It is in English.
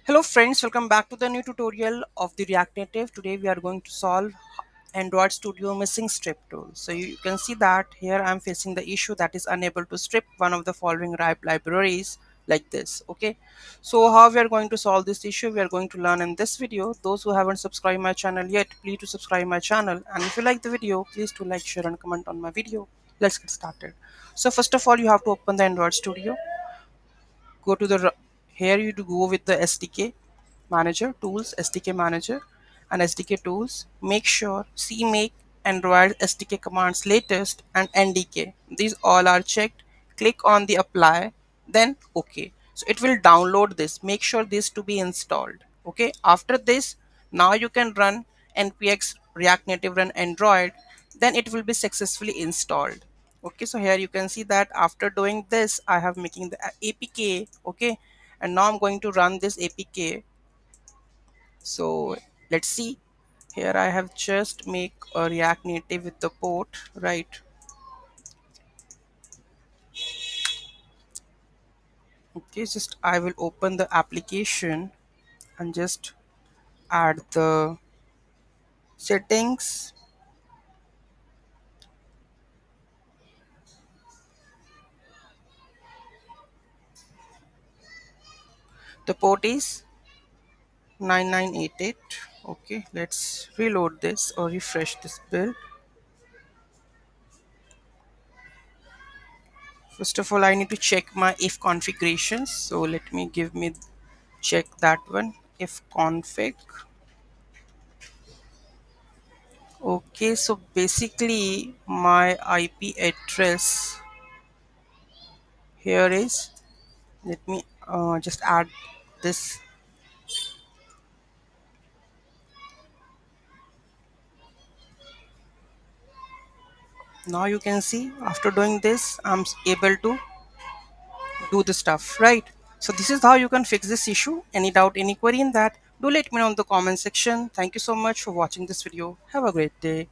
Hello friends, welcome back to the new tutorial of the React Native. Today we are going to solve Android Studio missing strip tool. So you can see that here I am facing the issue that is unable to strip one of the following libraries like this. Okay, so how we are going to solve this issue, we are going to learn in this video. Those who haven't subscribed my channel yet, please to subscribe my channel, and if you like the video, please to like, share and comment on my video. Let's get started. So first of all, you have to open the Android Studio. Go to here you to go with the SDK manager tools, SDK manager and SDK tools. Make sure CMake, Android SDK commands latest and NDK, these all are checked. Click on the apply, then OK. So it will download this. Make sure this to be installed. Okay, after this, now you can run npx react native run android, then it will be successfully installed. Okay, so here you can see that after doing this I have making the apk. Okay, and now I'm going to run this apk. So let's see. Here I have just make a react native with the port, right? Okay, just I will open the application and just add the settings. The port is 9988. Okay, let's reload this or refresh this build. First of all, I need to check my if configurations, so let me check that one. If config. Okay, so basically my IP address here is, let me just add this. Now you can see after doing this I'm able to do the stuff, right? So this is how you can fix this issue. Any doubt, any query in that, do let me know in the comment section. Thank you so much for watching this video. Have a great day.